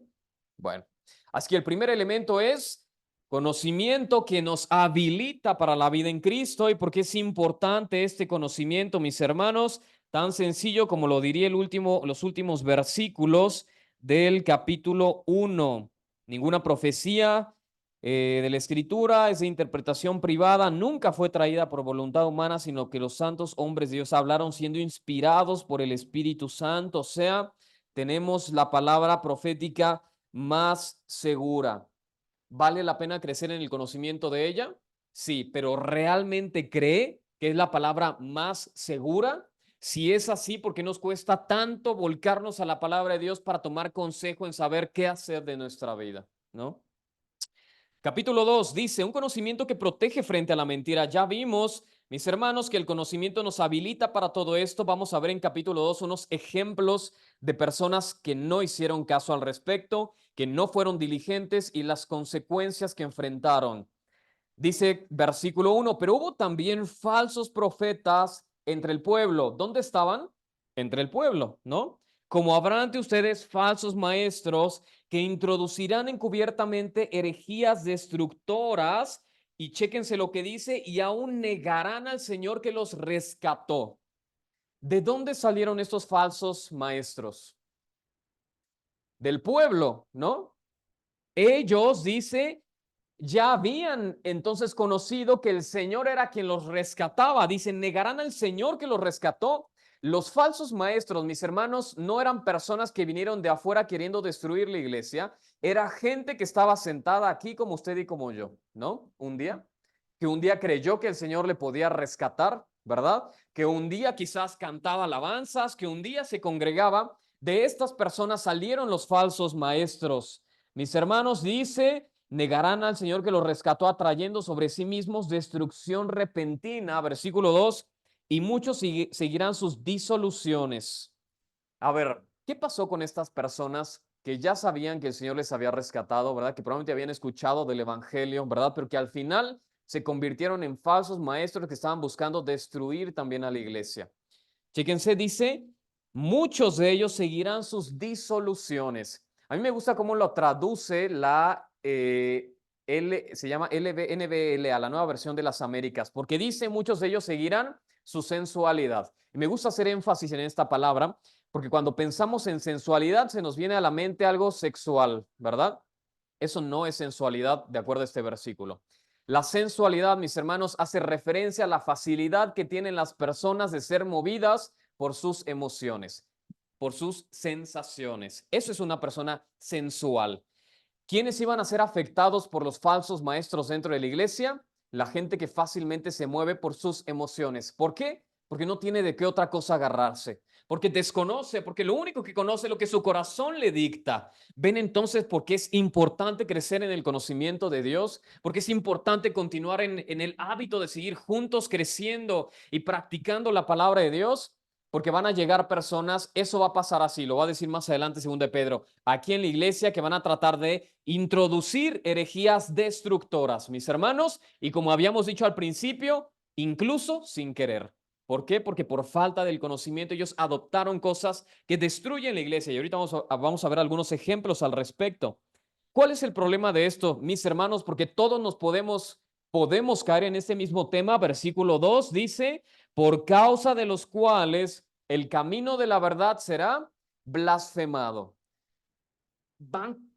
Bueno, así que el primer elemento es conocimiento que nos habilita para la vida en Cristo. ¿Y por qué es importante este conocimiento, mis hermanos? Tan sencillo como lo diría los últimos versículos del capítulo 1. Ninguna profecía de la Escritura es de interpretación privada, nunca fue traída por voluntad humana, sino que los santos hombres de Dios hablaron siendo inspirados por el Espíritu Santo. O sea, tenemos la palabra profética más segura. ¿Vale la pena crecer en el conocimiento de ella? Sí, pero ¿realmente cree que es la palabra más segura? Si es así, ¿por qué nos cuesta tanto volcarnos a la palabra de Dios para tomar consejo en saber qué hacer de nuestra vida? ¿No? Capítulo 2 dice, un conocimiento que protege frente a la mentira. Ya vimos, mis hermanos, que el conocimiento nos habilita para todo esto. Vamos a ver en capítulo 2 unos ejemplos de personas que no hicieron caso al respecto, que no fueron diligentes y las consecuencias que enfrentaron. Dice versículo 1, pero hubo también falsos profetas entre el pueblo. ¿Dónde estaban? Entre el pueblo, ¿no? Como habrá ante ustedes falsos maestros que introducirán encubiertamente herejías destructoras, y chéquense lo que dice, y aún negarán al Señor que los rescató. ¿De dónde salieron estos falsos maestros? Del pueblo, ¿no? Ellos, dice, ya habían entonces conocido que el Señor era quien los rescataba. Dicen, negarán al Señor que los rescató. Los falsos maestros, mis hermanos, no eran personas que vinieron de afuera queriendo destruir la iglesia. Era gente que estaba sentada aquí como usted y como yo, ¿no? Que un día creyó que el Señor le podía rescatar, ¿verdad? Que un día quizás cantaba alabanzas, que un día se congregaba. De estas personas salieron los falsos maestros. Mis hermanos, dice, negarán al Señor que los rescató, atrayendo sobre sí mismos destrucción repentina, versículo 2, y muchos seguirán sus disoluciones. A ver, ¿qué pasó con estas personas que ya sabían que el Señor les había rescatado, ¿verdad? Que probablemente habían escuchado del Evangelio, ¿verdad? Pero que al final se convirtieron en falsos maestros que estaban buscando destruir también a la iglesia. Chéquense, dice, muchos de ellos seguirán sus disoluciones. A mí me gusta cómo lo traduce se llama NBLA, la nueva versión de las Américas, porque dice, muchos de ellos seguirán su sensualidad. Y me gusta hacer énfasis en esta palabra, porque cuando pensamos en sensualidad se nos viene a la mente algo sexual, ¿verdad? Eso no es sensualidad, de acuerdo a este versículo. La sensualidad, mis hermanos, hace referencia a la facilidad que tienen las personas de ser movidas por sus emociones, por sus sensaciones. Eso es una persona sensual. ¿Quiénes iban a ser afectados por los falsos maestros dentro de la iglesia? La gente que fácilmente se mueve por sus emociones. ¿Por qué? Porque no tiene de qué otra cosa agarrarse, porque desconoce, porque lo único que conoce es lo que su corazón le dicta. Ven entonces por qué es importante crecer en el conocimiento de Dios, porque es importante continuar en el hábito de seguir juntos creciendo y practicando la palabra de Dios, porque van a llegar personas, eso va a pasar así, lo va a decir más adelante según de Pedro, aquí en la iglesia, que van a tratar de introducir herejías destructoras, mis hermanos, y como habíamos dicho al principio, incluso sin querer. ¿Por qué? Porque por falta del conocimiento ellos adoptaron cosas que destruyen la iglesia. Y ahorita vamos a ver algunos ejemplos al respecto. ¿Cuál es el problema de esto, mis hermanos? Porque todos nos podemos caer en este mismo tema. Versículo 2 dice, por causa de los cuales el camino de la verdad será blasfemado. ¿Van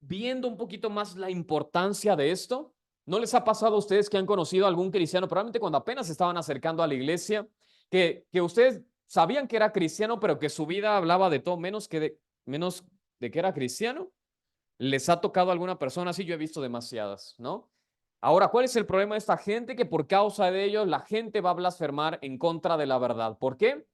viendo un poquito más la importancia de esto? ¿No les ha pasado a ustedes que han conocido a algún cristiano, probablemente cuando apenas estaban acercando a la iglesia, que ustedes sabían que era cristiano, pero que su vida hablaba de todo menos de que era cristiano? ¿Les ha tocado alguna persona así? Yo he visto demasiadas, ¿no? Ahora, ¿cuál es el problema de esta gente? Que por causa de ellos la gente va a blasfemar en contra de la verdad. ¿Por qué?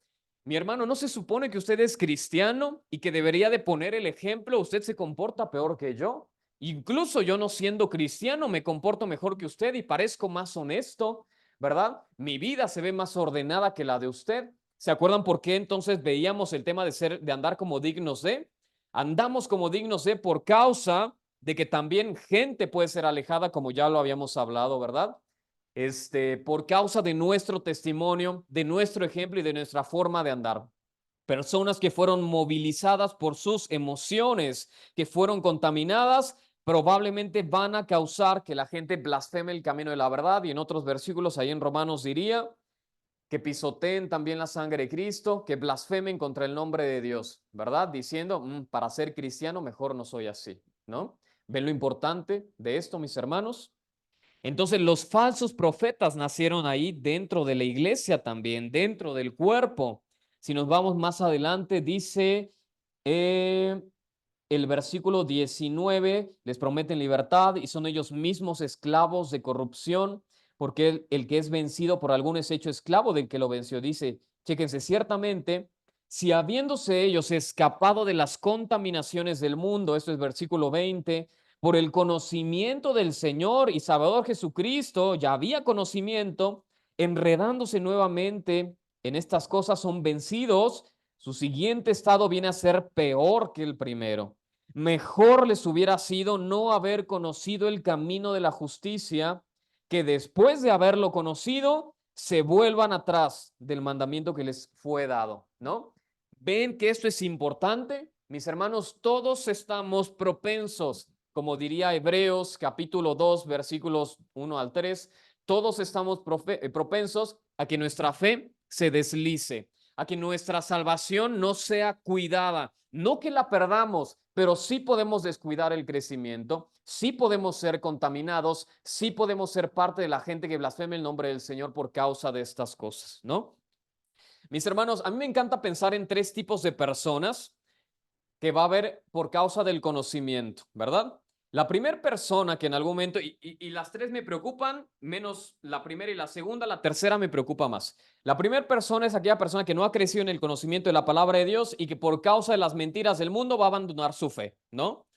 Mi hermano, ¿no se supone que usted es cristiano y que debería de poner el ejemplo? Usted se comporta peor que yo. Incluso yo no siendo cristiano me comporto mejor que usted y parezco más honesto, ¿verdad? Mi vida se ve más ordenada que la de usted. ¿Se acuerdan por qué entonces veíamos el tema de andar como dignos de? Andamos como dignos de por causa de que también gente puede ser alejada, como ya lo habíamos hablado, ¿verdad? Por causa de nuestro testimonio, de nuestro ejemplo y de nuestra forma de andar. Personas que fueron movilizadas por sus emociones, que fueron contaminadas, probablemente van a causar que la gente blasfeme el camino de la verdad. Y en otros versículos, ahí en Romanos diría que pisoteen también la sangre de Cristo, que blasfemen contra el nombre de Dios, ¿verdad? Diciendo, para ser cristiano mejor no soy así, ¿no? ¿Ven lo importante de esto, mis hermanos? Entonces los falsos profetas nacieron ahí dentro de la iglesia también, dentro del cuerpo. Si nos vamos más adelante, dice el versículo 19, les prometen libertad y son ellos mismos esclavos de corrupción, porque el que es vencido por algún es hecho esclavo del que lo venció. Dice, chéquense, ciertamente, si habiéndose ellos escapado de las contaminaciones del mundo, esto es versículo 20, por el conocimiento del Señor y Salvador Jesucristo, ya había conocimiento, enredándose nuevamente en estas cosas, son vencidos, su siguiente estado viene a ser peor que el primero. Mejor les hubiera sido no haber conocido el camino de la justicia, que después de haberlo conocido, se vuelvan atrás del mandamiento que les fue dado, ¿no? ¿Ven que esto es importante? Mis hermanos, todos estamos propensos, como diría Hebreos capítulo 2, versículos 1 al 3, todos estamos propensos a que nuestra fe se deslice, a que nuestra salvación no sea cuidada, no que la perdamos, pero sí podemos descuidar el crecimiento, sí podemos ser contaminados, sí podemos ser parte de la gente que blasfeme el nombre del Señor por causa de estas cosas, ¿no? Mis hermanos, a mí me encanta pensar en tres tipos de personas que va a haber por causa del conocimiento, ¿verdad? La primera persona que en algún momento, y las tres me preocupan, menos la primera y la segunda, la tercera me preocupa más. La primera persona es aquella persona que no ha crecido en el conocimiento de la palabra de Dios y que por causa de las mentiras del mundo va a abandonar su fe, ¿no?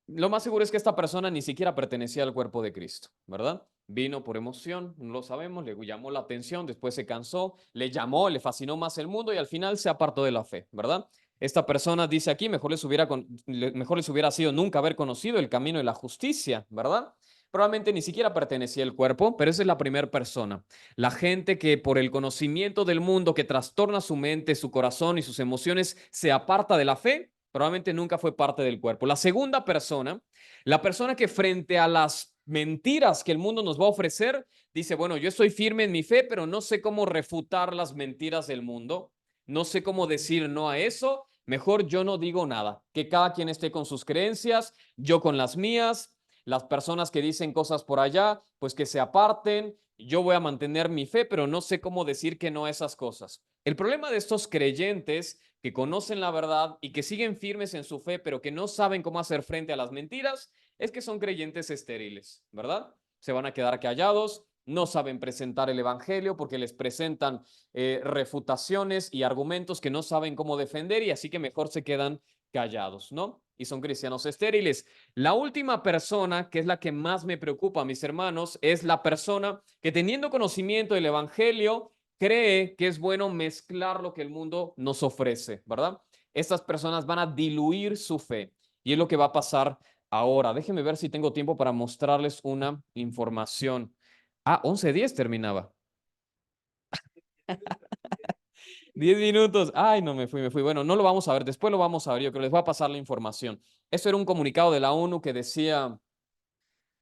lo más seguro es que esta persona ni siquiera pertenecía al cuerpo de Cristo, ¿verdad? Vino por emoción, no lo sabemos, le llamó la atención, después se cansó, le llamó, le fascinó más el mundo y al final se apartó de la fe, ¿verdad? Esta persona dice aquí, mejor les hubiera sido nunca haber conocido el camino de la justicia, ¿verdad? Probablemente ni siquiera pertenecía al cuerpo, pero esa es la primera persona. La gente que por el conocimiento del mundo que trastorna su mente, su corazón y sus emociones se aparta de la fe, probablemente nunca fue parte del cuerpo. La segunda persona, la persona que frente a las mentiras que el mundo nos va a ofrecer, dice, bueno, yo estoy firme en mi fe, pero no sé cómo refutar las mentiras del mundo, no sé cómo decir no a eso, mejor yo no digo nada, que cada quien esté con sus creencias, yo con las mías, las personas que dicen cosas por allá, pues que se aparten, yo voy a mantener mi fe, pero no sé cómo decir que no a esas cosas. El problema de estos creyentes que conocen la verdad y que siguen firmes en su fe, pero que no saben cómo hacer frente a las mentiras, es que son creyentes estériles, ¿verdad? Se van a quedar callados, no saben presentar el evangelio porque les presentan refutaciones y argumentos que no saben cómo defender y así que mejor se quedan callados, ¿no? Y son cristianos estériles. La última persona, que es la que más me preocupa, mis hermanos, es la persona que teniendo conocimiento del evangelio, cree que es bueno mezclar lo que el mundo nos ofrece, ¿verdad? Estas personas van a diluir su fe y es lo que va a pasar ahora. Déjenme ver si tengo tiempo para mostrarles una información. Ah, 11:10 terminaba. 10 minutos. Ay, no, me fui. Bueno, no lo vamos a ver, después lo vamos a ver. Yo creo que les voy a pasar la información. Esto era un comunicado de la ONU que decía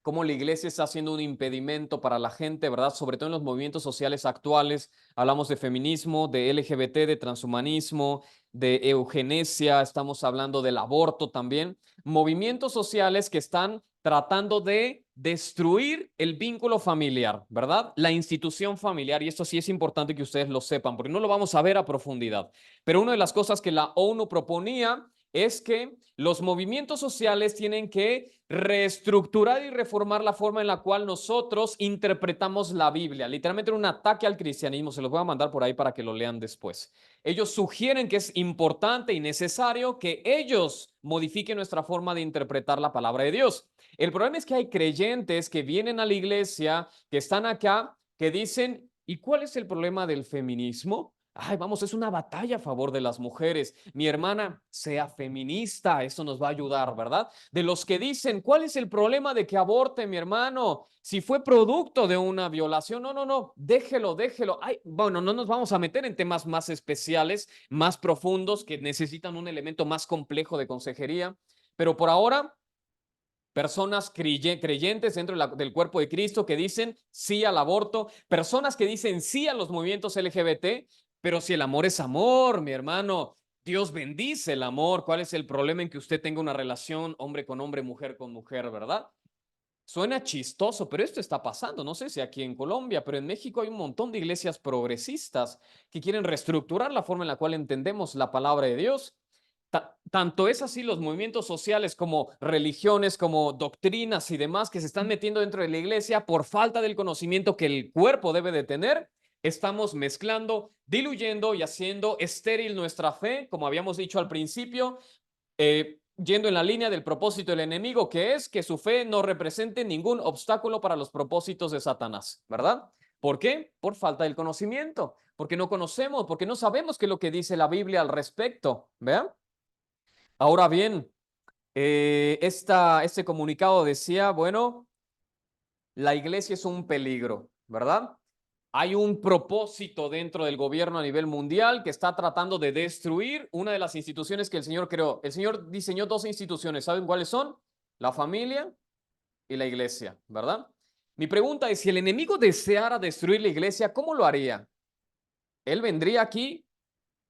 cómo la iglesia está siendo un impedimento para la gente, ¿verdad? Sobre todo en los movimientos sociales actuales. Hablamos de feminismo, de LGBT, de transhumanismo, de eugenesia, estamos hablando del aborto también. Movimientos sociales que están tratando de destruir el vínculo familiar, ¿verdad? La institución familiar, y esto sí es importante que ustedes lo sepan, porque no lo vamos a ver a profundidad. Pero una de las cosas que la ONU proponía es que los movimientos sociales tienen que reestructurar y reformar la forma en la cual nosotros interpretamos la Biblia. Literalmente era un ataque al cristianismo. Se los voy a mandar por ahí para que lo lean después. Ellos sugieren que es importante y necesario que ellos modifiquen nuestra forma de interpretar la palabra de Dios. El problema es que hay creyentes que vienen a la iglesia, que están acá, que dicen, ¿y cuál es el problema del feminismo? Ay, vamos, es una batalla a favor de las mujeres. Mi hermana, sea feminista, eso nos va a ayudar, ¿verdad? De los que dicen, ¿cuál es el problema de que aborte, mi hermano? Si fue producto de una violación, no, no, no, déjelo, déjelo. Ay, bueno, no nos vamos a meter en temas más especiales, más profundos, que necesitan un elemento más complejo de consejería, pero por ahora personas creyentes dentro del cuerpo de Cristo que dicen sí al aborto, personas que dicen sí a los movimientos LGBT, pero si el amor es amor, mi hermano, Dios bendice el amor. ¿Cuál es el problema en que usted tenga una relación hombre con hombre, mujer con mujer, verdad? Suena chistoso, pero esto está pasando. No sé si aquí en Colombia, pero en México hay un montón de iglesias progresistas que quieren reestructurar la forma en la cual entendemos la palabra de Dios. Tanto es así los movimientos sociales como religiones, como doctrinas y demás que se están metiendo dentro de la iglesia por falta del conocimiento que el cuerpo debe de tener. Estamos mezclando, diluyendo y haciendo estéril nuestra fe, como habíamos dicho al principio, yendo en la línea del propósito del enemigo, que es que su fe no represente ningún obstáculo para los propósitos de Satanás, ¿verdad? ¿Por qué? Por falta del conocimiento, porque no conocemos, porque no sabemos qué es lo que dice la Biblia al respecto, ¿vean? Ahora bien, este comunicado decía, bueno, la iglesia es un peligro, ¿verdad? Hay un propósito dentro del gobierno a nivel mundial que está tratando de destruir una de las instituciones que el Señor creó. El Señor diseñó dos instituciones, ¿saben cuáles son? La familia y la iglesia, ¿verdad? Mi pregunta es, si el enemigo deseara destruir la iglesia, ¿cómo lo haría? ¿Él vendría aquí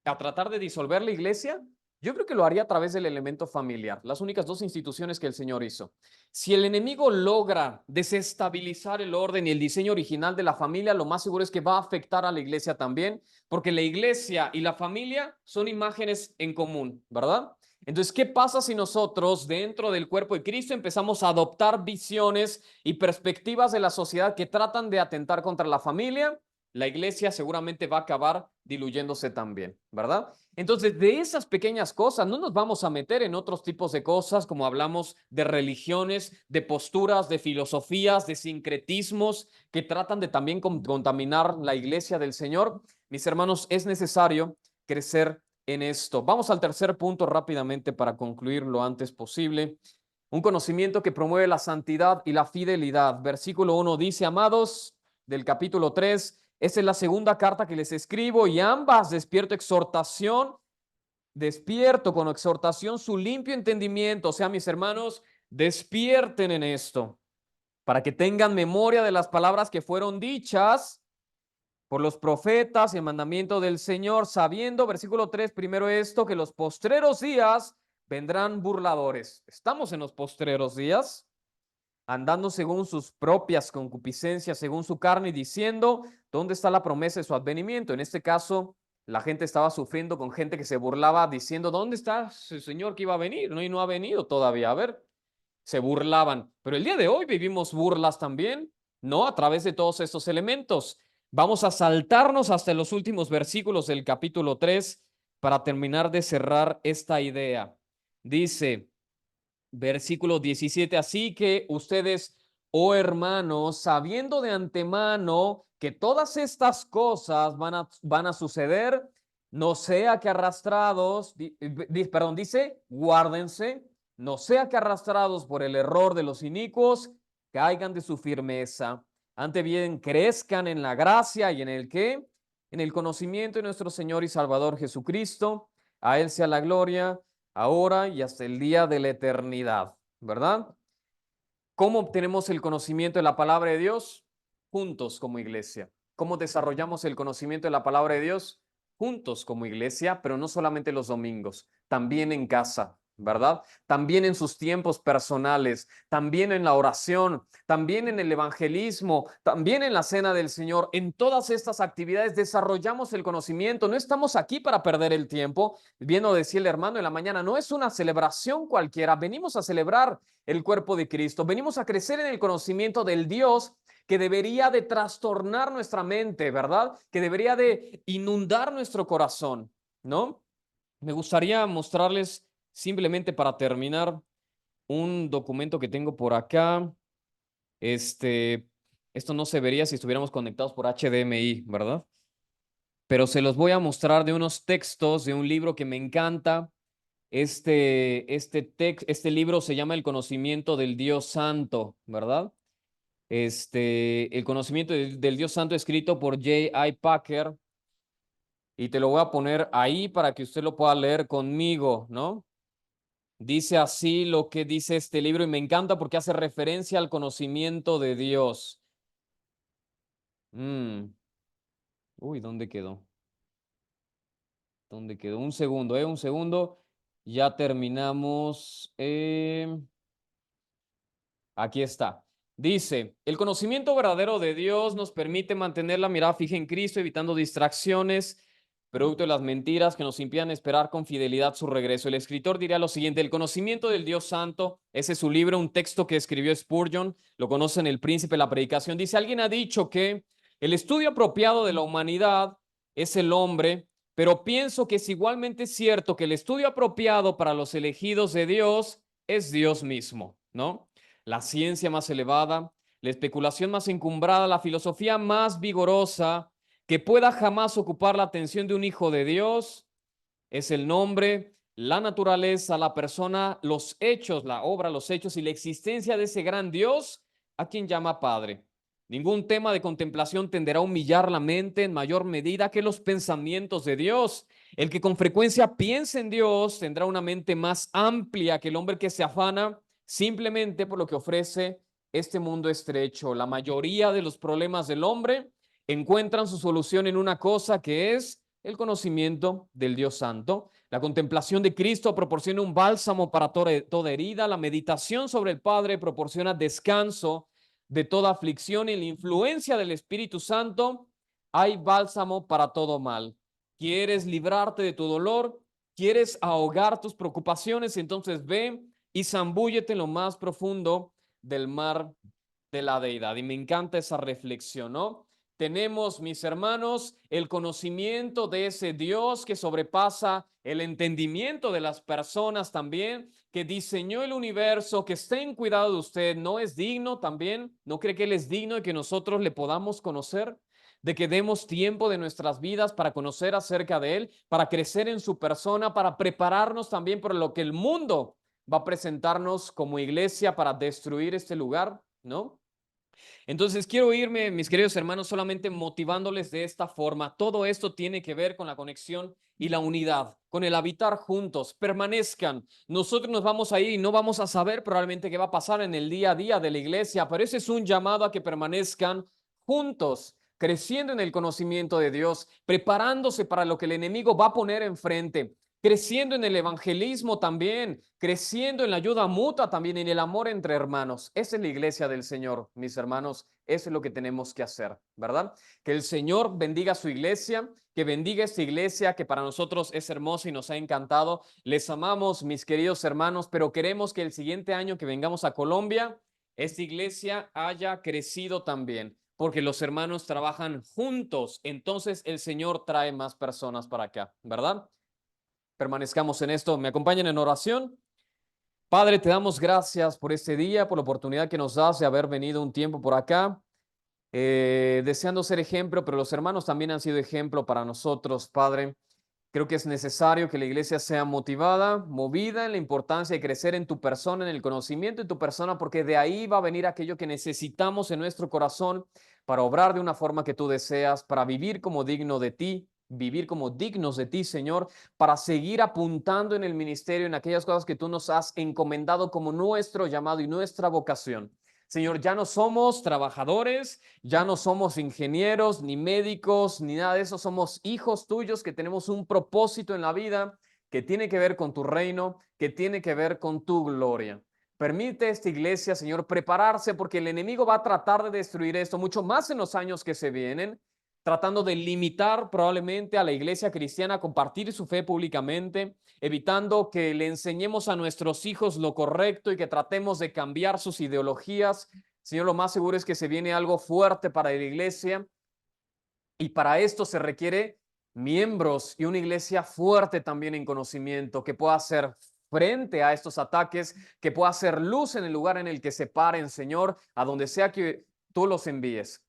a tratar de disolver la iglesia? Yo creo que lo haría a través del elemento familiar, las únicas dos instituciones que el Señor hizo. Si el enemigo logra desestabilizar el orden y el diseño original de la familia, lo más seguro es que va a afectar a la iglesia también, porque la iglesia y la familia son imágenes en común, ¿verdad? Entonces, ¿qué pasa si nosotros dentro del cuerpo de Cristo empezamos a adoptar visiones y perspectivas de la sociedad que tratan de atentar contra la familia? la iglesia seguramente va a acabar diluyéndose también, ¿verdad? Entonces, de esas pequeñas cosas, no nos vamos a meter en otros tipos de cosas, como hablamos de religiones, de posturas, de filosofías, de sincretismos que tratan de también contaminar la iglesia del Señor. Mis hermanos, es necesario crecer en esto. Vamos al tercer punto rápidamente para concluir lo antes posible. Un conocimiento que promueve la santidad y la fidelidad. Versículo 1 dice, amados, del capítulo 3, esta es la segunda carta que les escribo y ambas despierto con exhortación su limpio entendimiento. O sea, mis hermanos, despierten en esto para que tengan memoria de las palabras que fueron dichas por los profetas y el mandamiento del Señor, sabiendo, versículo 3, primero esto, que los postreros días vendrán burladores. Estamos en los postreros días, andando según sus propias concupiscencias, según su carne, y diciendo, ¿dónde está la promesa de su advenimiento? En este caso, la gente estaba sufriendo con gente que se burlaba, diciendo, ¿dónde está el Señor que iba a venir? No, y no ha venido todavía. A ver, se burlaban. Pero el día de hoy vivimos burlas también, ¿no? A través de todos estos elementos. Vamos a saltarnos hasta los últimos versículos del capítulo 3 para terminar de cerrar esta idea. Dice, versículo 17, así que ustedes, oh hermanos, sabiendo de antemano que todas estas cosas van a suceder, no sea que arrastrados, dice, guárdense, no sea que arrastrados por el error de los inicuos, caigan de su firmeza. Antes bien, crezcan en la gracia y en el qué, en el conocimiento de nuestro Señor y Salvador Jesucristo. A Él sea la gloria ahora y hasta el día de la eternidad, ¿verdad? ¿Cómo obtenemos el conocimiento de la palabra de Dios? Juntos como iglesia. ¿Cómo desarrollamos el conocimiento de la palabra de Dios? Juntos como iglesia, pero no solamente los domingos, también en casa, ¿verdad? También en sus tiempos personales, también en la oración, también en el evangelismo, también en la cena del Señor. En todas estas actividades desarrollamos el conocimiento. No estamos aquí para perder el tiempo. Bien lo decía el hermano en la mañana, no es una celebración cualquiera. Venimos a celebrar el cuerpo de Cristo. Venimos a crecer en el conocimiento del Dios que debería de trastornar nuestra mente, ¿verdad? Que debería de inundar nuestro corazón, ¿no? Me gustaría mostrarles simplemente para terminar un documento que tengo por acá. Esto no se vería si estuviéramos conectados por HDMI, ¿verdad? Pero se los voy a mostrar de unos textos de un libro que me encanta. Este libro se llama El conocimiento del Dios Santo, ¿verdad? El conocimiento del Dios Santo escrito por J.I. Packer. Y te lo voy a poner ahí para que usted lo pueda leer conmigo, ¿no? Dice así lo que dice este libro y me encanta porque hace referencia al conocimiento de Dios. Uy, ¿dónde quedó? ¿Dónde quedó? Un segundo, un segundo. Ya terminamos. Aquí está. Dice, el conocimiento verdadero de Dios nos permite mantener la mirada fija en Cristo, evitando distracciones, producto de las mentiras que nos impidan esperar con fidelidad su regreso. El escritor diría lo siguiente, el conocimiento del Dios Santo, ese es su libro, un texto que escribió Spurgeon, lo conocen el príncipe de la predicación. Dice, alguien ha dicho que el estudio apropiado de la humanidad es el hombre, pero pienso que es igualmente cierto que el estudio apropiado para los elegidos de Dios es Dios mismo, ¿no? La ciencia más elevada, la especulación más encumbrada, la filosofía más vigorosa que pueda jamás ocupar la atención de un hijo de Dios es el nombre, la naturaleza, la persona, los hechos, la obra, los hechos y la existencia de ese gran Dios a quien llama Padre. Ningún tema de contemplación tenderá a humillar la mente en mayor medida que los pensamientos de Dios. El que con frecuencia piensa en Dios tendrá una mente más amplia que el hombre que se afana simplemente por lo que ofrece este mundo estrecho. La mayoría de los problemas del hombre encuentran su solución en una cosa que es el conocimiento del Dios Santo. La contemplación de Cristo proporciona un bálsamo para toda herida. La meditación sobre el Padre proporciona descanso de toda aflicción y la influencia del Espíritu Santo hay bálsamo para todo mal. ¿Quieres librarte de tu dolor? ¿Quieres ahogar tus preocupaciones? Entonces ve y zambúllete en lo más profundo del mar de la deidad. Y me encanta esa reflexión, ¿no? tenemos, mis hermanos, el conocimiento de ese Dios que sobrepasa el entendimiento de las personas también, que diseñó el universo, que está en cuidado de usted, ¿no es digno también? ¿No cree que Él es digno de que nosotros le podamos conocer? De que demos tiempo de nuestras vidas para conocer acerca de Él, para crecer en su persona, para prepararnos también por lo que el mundo va a presentarnos como iglesia para destruir este lugar, ¿no? Entonces quiero irme, mis queridos hermanos, solamente motivándoles de esta forma. Todo esto tiene que ver con la conexión y la unidad, con el habitar juntos, permanezcan. Nosotros nos vamos a ir y no vamos a saber probablemente qué va a pasar en el día a día de la iglesia, pero ese es un llamado a que permanezcan juntos, creciendo en el conocimiento de Dios, preparándose para lo que el enemigo va a poner enfrente, creciendo en el evangelismo también, creciendo en la ayuda mutua también, en el amor entre hermanos. Esa es la iglesia del Señor, mis hermanos. Eso es lo que tenemos que hacer, ¿verdad? Que el Señor bendiga su iglesia, que bendiga esta iglesia que para nosotros es hermosa y nos ha encantado. Les amamos, mis queridos hermanos, pero queremos que el siguiente año que vengamos a Colombia, esta iglesia haya crecido también, porque los hermanos trabajan juntos. Entonces el Señor trae más personas para acá, ¿verdad? Permanezcamos en esto. ¿Me acompañan en oración? Padre, te damos gracias por este día, por la oportunidad que nos das de haber venido un tiempo por acá, deseando ser ejemplo, pero los hermanos también han sido ejemplo para nosotros, Padre. Creo que es necesario que la iglesia sea motivada, movida en la importancia de crecer en tu persona, en el conocimiento de tu persona, porque de ahí va a venir aquello que necesitamos en nuestro corazón para obrar de una forma que tú deseas, para vivir como digno de ti, vivir como dignos de ti, Señor, para seguir apuntando en el ministerio, en aquellas cosas que tú nos has encomendado como nuestro llamado y nuestra vocación. Señor, ya no somos trabajadores, ya no somos ingenieros, ni médicos, ni nada de eso. Somos hijos tuyos que tenemos un propósito en la vida que tiene que ver con tu reino, que tiene que ver con tu gloria. Permite esta iglesia, Señor, prepararse porque el enemigo va a tratar de destruir esto mucho más en los años que se vienen, tratando de limitar probablemente a la iglesia cristiana a compartir su fe públicamente, evitando que le enseñemos a nuestros hijos lo correcto y que tratemos de cambiar sus ideologías. Señor, lo más seguro es que se viene algo fuerte para la iglesia y para esto se requiere miembros y una iglesia fuerte también en conocimiento que pueda hacer frente a estos ataques, que pueda hacer luz en el lugar en el que se paren, Señor, a donde sea que tú los envíes.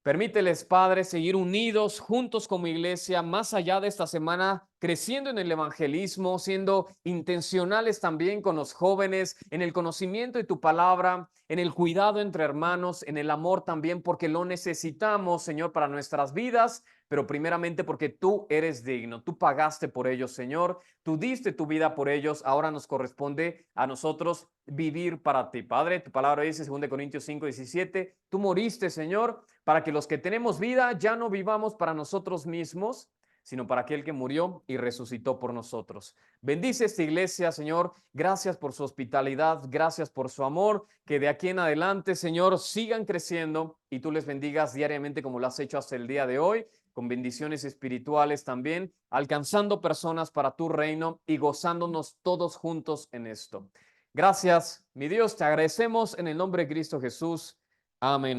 Permíteles, Padre, seguir unidos juntos como iglesia, más allá de esta semana, creciendo en el evangelismo, siendo intencionales también con los jóvenes, en el conocimiento de tu palabra, en el cuidado entre hermanos, en el amor también, porque lo necesitamos, Señor, para nuestras vidas, pero primeramente porque tú eres digno, tú pagaste por ellos, Señor, tú diste tu vida por ellos, ahora nos corresponde a nosotros vivir para ti. Padre, tu palabra dice, 2 Corintios 5:17, tú moriste, Señor, para que los que tenemos vida ya no vivamos para nosotros mismos, sino para aquel que murió y resucitó por nosotros. Bendice esta iglesia, Señor. Gracias por su hospitalidad, gracias por su amor. Que de aquí en adelante, Señor, sigan creciendo y tú les bendigas diariamente como lo has hecho hasta el día de hoy, con bendiciones espirituales también, alcanzando personas para tu reino y gozándonos todos juntos en esto. Gracias, mi Dios, te agradecemos en el nombre de Cristo Jesús. Amén.